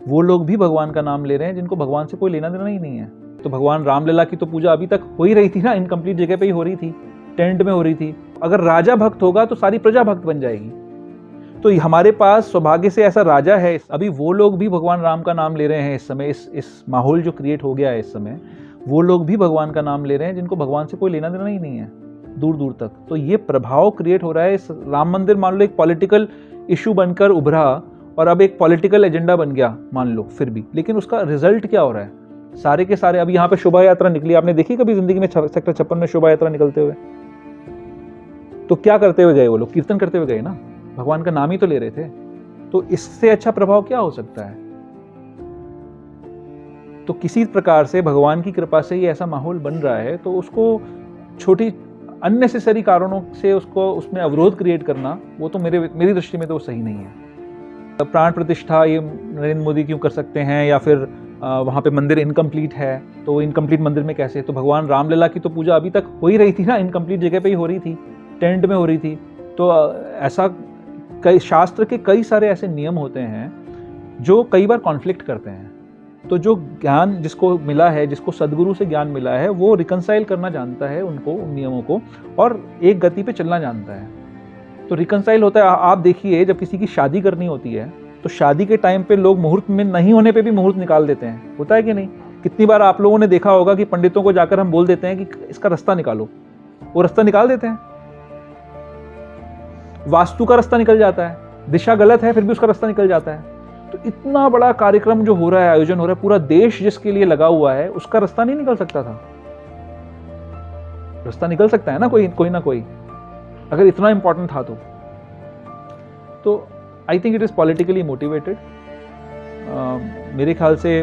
वो लोग भी भगवान का नाम ले रहे हैं जिनको भगवान से कोई लेना देना ही नहीं है। तो भगवान रामलला की तो पूजा अभी तक हो ही रही थी ना, इनकम्प्लीट जगह पे ही हो रही थी, टेंट में हो रही थी। अगर राजा भक्त होगा तो सारी प्रजा भक्त बन जाएगी। तो हमारे पास सौभाग्य से ऐसा राजा है। अभी वो लोग भी भगवान राम का नाम ले रहे हैं इस समय, इस माहौल जो क्रिएट हो गया है इस समय, वो लोग भी भगवान का नाम ले रहे हैं जिनको भगवान से कोई लेना देना ही नहीं है दूर दूर तक। तो ये प्रभाव क्रिएट हो रहा है। इस राम मंदिर मान लो एक पॉलिटिकल इशू बनकर उभरा और अब एक पॉलिटिकल एजेंडा बन गया मान लो, फिर भी लेकिन उसका रिजल्ट क्या हो रहा है? सारे के सारे अभी यहाँ पे शोभा यात्रा निकली, आपने देखी कभी जिंदगी में सेक्टर 56 में शोभा यात्रा निकलते हुए? तो क्या करते हुए गए वो लोग? कीर्तन करते हुए गए ना, भगवान का नाम ही तो ले रहे थे। तो इससे अच्छा प्रभाव क्या हो सकता है? तो किसी प्रकार से भगवान की कृपा से ये ऐसा माहौल बन रहा है, तो उसको छोटी अननेसेसरी कारणों से उसको उसमें अवरोध क्रिएट करना, वो तो मेरी दृष्टि में तो सही नहीं है। प्राण प्रतिष्ठा ये नरेंद्र मोदी क्यों कर सकते हैं, या फिर वहाँ पे मंदिर इनकम्प्लीट है तो वो इनकम्प्लीट मंदिर में कैसे? तो भगवान रामलला की तो पूजा अभी तक हो ही रही थी ना, इनकम्प्लीट जगह पे ही हो रही थी, टेंट में हो रही थी। तो ऐसा कई शास्त्र के कई सारे ऐसे नियम होते हैं जो कई बार कॉन्फ्लिक्ट करते हैं। तो जो ज्ञान जिसको मिला है, जिसको सदगुरु से ज्ञान मिला है, वो रिकंसाइल करना जानता है उनको, उन नियमों को, और एक गति पे चलना जानता है। तो रिकंसाइल होता है। आप देखिए जब किसी की शादी करनी होती है तो शादी के टाइम पे लोग मुहूर्त में नहीं होने पे भी मुहूर्त निकाल देते हैं, होता है कि नहीं? कितनी बार आप लोगों ने देखा होगा कि पंडितों को जाकर हम बोल देते हैं कि इसका रास्ता निकालो, वो रास्ता निकाल देते हैं। वास्तु का रास्ता निकल जाता है, दिशा गलत है फिर भी उसका रास्ता निकल जाता है। तो इतना बड़ा कार्यक्रम जो हो रहा है, आयोजन हो रहा है, पूरा देश जिसके लिए लगा हुआ है, उसका रास्ता नहीं निकल सकता था? रास्ता निकल सकता है ना कोई ना कोई, अगर इतना इंपॉर्टेंट था तो I think it is politically motivated. मेरे ख्याल से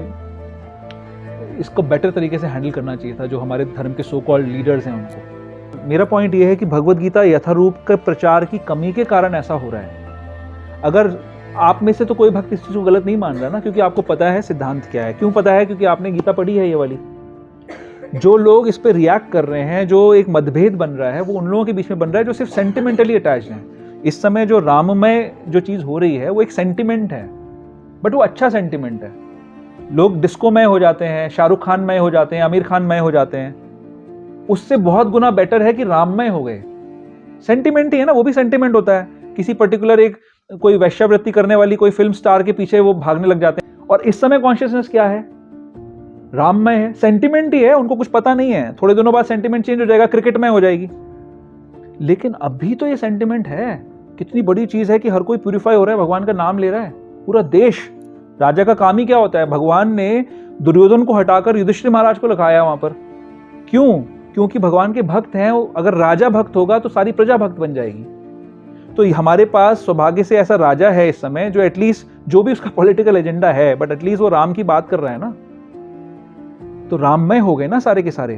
इसको बेटर तरीके से हैंडल करना चाहिए था जो हमारे धर्म के सो कॉल्ड लीडर्स हैं उनको। मेरा पॉइंट ये है कि भगवद गीता यथारूप के प्रचार की कमी के कारण ऐसा हो रहा है। अगर आप में से तो कोई भक्त इस चीज को गलत नहीं मान रहा ना, क्योंकि आपको पता है सिद्धांत क्या है। क्यों पता है? क्योंकि आपने गीता पढ़ी है ये वाली। जो लोग इस पे रिएक्ट कर रहे हैं, जो एक मतभेद बन रहा है, वो उन लोगों के बीच में बन रहा है जो सिर्फ सेंटिमेंटली अटैच्ड हैं। इस समय जो राममय जो चीज हो रही है वो एक सेंटिमेंट है, बट वो अच्छा सेंटिमेंट है। लोग डिस्कोमय हो जाते हैं, शाहरुख खानमय हो जाते हैं, आमिर खानमय हो जाते हैं। उससे बहुत गुना बेटर है कि राममय हो गए। सेंटिमेंट ही है ना, वो भी सेंटिमेंट होता है। किसी पर्टिकुलर एक कोई वैश्यावृत्ति करने वाली कोई फिल्म स्टार के पीछे वो भागने लग जाते हैं, और इस समय कॉन्शियसनेस क्या है? राममय है, सेंटिमेंट ही है। उनको कुछ पता नहीं है, थोड़े दिनों बाद सेंटिमेंट चेंज हो जाएगा, क्रिकेटमय हो जाएगी। लेकिन अभी तो ये सेंटिमेंट है। कितनी बड़ी चीज है कि हर कोई प्यूरिफाई हो रहा है, भगवान का नाम ले रहा है, पूरा देश। राजा का काम ही क्या होता है? भगवान ने दुर्योधन को हटाकर युधिष्ठिर महाराज को लगाया वहां पर। क्यों? क्योंकि भगवान के भक्त हैं। अगर राजा भक्त होगा तो सारी प्रजा भक्त बन जाएगी। तो हमारे पास सौभाग्य से ऐसा राजा है इस समय जो एटलीस्ट, जो भी उसका पॉलिटिकल एजेंडा है, बट एटलीस्ट वो राम की बात कर रहा है ना। तो राममय हो गए ना सारे के सारे।